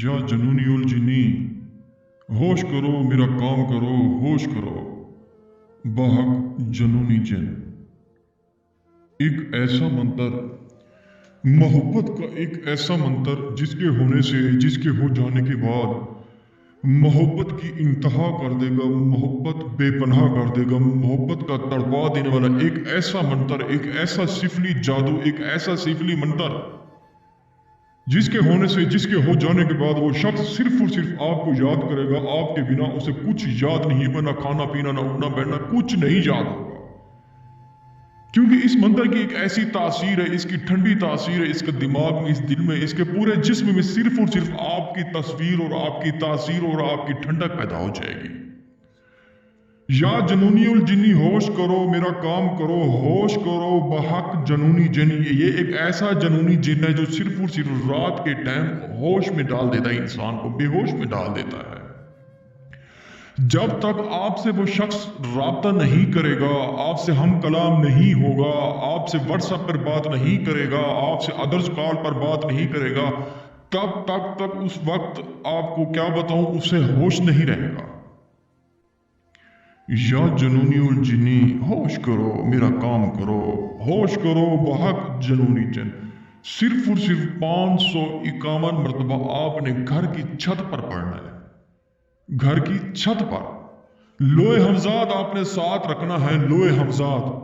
या जुनूनी उल जिन्नी, होश करो मेरा काम करो, होश करो बाहक जुनूनी जिन। एक ऐसा मंतर, मोहब्बत का एक ऐसा मंतर जिसके होने से, जिसके हो जाने के बाद मोहब्बत की इंतहा कर देगा, मोहब्बत बेपनाह कर देगा, मोहब्बत का तड़पा देने वाला एक ऐसा मंतर, एक ऐसा सिफली जादू, एक ऐसा सिफली मंतर जिसके होने से, जिसके हो जाने के बाद वो शख्स सिर्फ और सिर्फ आपको याद करेगा। आपके बिना उसे कुछ याद नहीं होगा, ना खाना पीना, ना उठना बैठना, कुछ नहीं याद होगा। क्योंकि इस मंत्र की एक ऐसी तासीर है, इसकी ठंडी तासीर है, इसके दिमाग में, इस दिल में, इसके पूरे जिस्म में सिर्फ और सिर्फ आपकी तस्वीर और आपकी तासीर और आपकी ठंडक पैदा हो जाएगी। या जुनूनी उल जिन्नी, होश करो मेरा काम करो, होश करो बहक जुनूनी जिन। ये एक ऐसा जुनूनी जिन है जो सिर्फ और सिर्फ रात के टाइम होश में डाल देता है, इंसान को बेहोश में डाल देता है। जब तक आपसे वो शख्स राब्ता नहीं करेगा, आपसे हम कलाम नहीं होगा, आपसे व्हाट्सएप पर बात नहीं करेगा, आपसे अदर्स कॉल पर बात नहीं करेगा, तब तक उस वक्त आपको क्या बताऊं, उसे होश नहीं रहेगा। या जुनूनी उल जिन्नी, होश करो मेरा काम करो, होश करो बहक जुनूनी जिन। सिर्फ और सिर्फ 551 मरतबा आपने घर की छत पर पढ़ना है। घर की छत पर लोहे हमजाद आपने साथ रखना है। लोहे हमजाद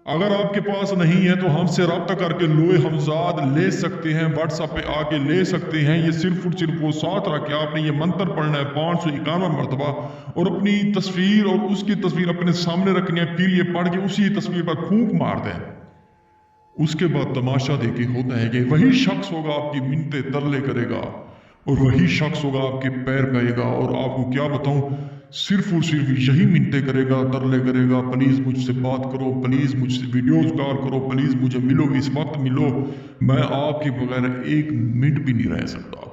अगर आपके पास नहीं है तो हमसे रब्ता करके लोहे हमजाद ले सकते हैं, व्हाट्सएप पे आके ले सकते हैं। ये सिर्फ और सिर्फ वो साथ रख के आपने ये मंत्र पढ़ना है 551 मरतबा, और अपनी तस्वीर और उसकी तस्वीर अपने सामने रखनी है। फिर ये पढ़ के उसी तस्वीर पर फूंक मार दें। उसके बाद तमाशा देखे होता है कि वही शख्स होगा आपकी मिन्नतें तरले करेगा, और वही शख्स होगा आपके पैर पाएगा, और आपको क्या बताऊं, सिर्फ और सिर्फ यही मिन्नतें करेगा, तरले करेगा, प्लीज मुझसे बात करो, प्लीज मुझसे वीडियोस कॉल करो, प्लीज मुझे मिलो, इस वक्त मिलो, मैं आपके बगैर एक मिनट भी नहीं रह सकता।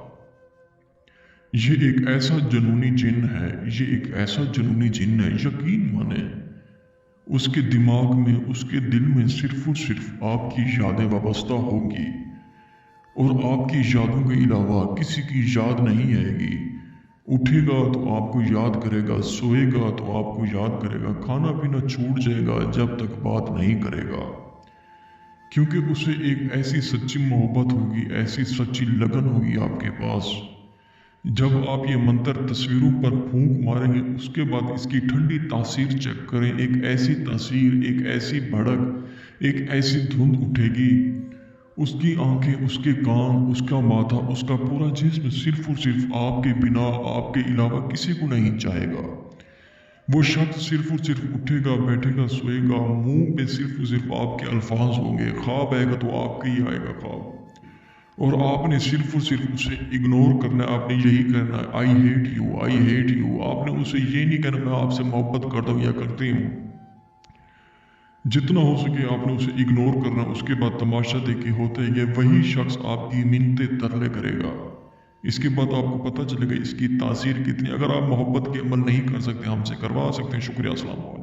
ये एक ऐसा जुनूनी जिन है, ये एक ऐसा जुनूनी जिन है, यकीन माने उसके दिमाग में, उसके दिल में सिर्फ और सिर्फ आपकी यादें वाबस्ता होगी, और आपकी यादों के अलावा किसी की याद नहीं आएगी। उठेगा तो आपको याद करेगा, सोएगा तो आपको याद करेगा, खाना पीना छूट जाएगा जब तक बात नहीं करेगा। क्योंकि उसे एक ऐसी सच्ची मोहब्बत होगी, ऐसी सच्ची लगन होगी आपके पास। जब आप ये मंत्र तस्वीरों पर फूंक मारेंगे, उसके बाद इसकी ठंडी तासीर चेक करें। एक ऐसी तासीर, एक ऐसी भड़क, एक ऐसी धुंध उठेगी, उसकी आंखें, उसके कान, उसका माथा, उसका पूरा जिस्म सिर्फ और सिर्फ आपके बिना, आपके अलावा किसी को नहीं चाहेगा। वो शख्स सिर्फ और सिर्फ उठेगा, बैठेगा, सोएगा, मुंह पे सिर्फ और सिर्फ आपके अल्फाज होंगे। ख्वाब आएगा तो आपका ही आएगा ख्वाब, और आपने सिर्फ और सिर्फ उसे इग्नोर करना है। आपने यही करना है, I hate you, I hate you. आपने उसे ये नहीं कहना मैं आपसे मोहब्बत करता हूँ या करती हूँ। जितना हो सके आपने उसे इग्नोर करना। उसके बाद तमाशा देखे होते हैं, ये वही शख्स आपकी मिन्नतें तरले करेगा। इसके बाद आपको पता चलेगा इसकी तासीर कितनी। अगर आप मोहब्बत के अमल नहीं कर सकते, हमसे करवा सकते हैं। शुक्रिया, अस्सलाम वालेकुम।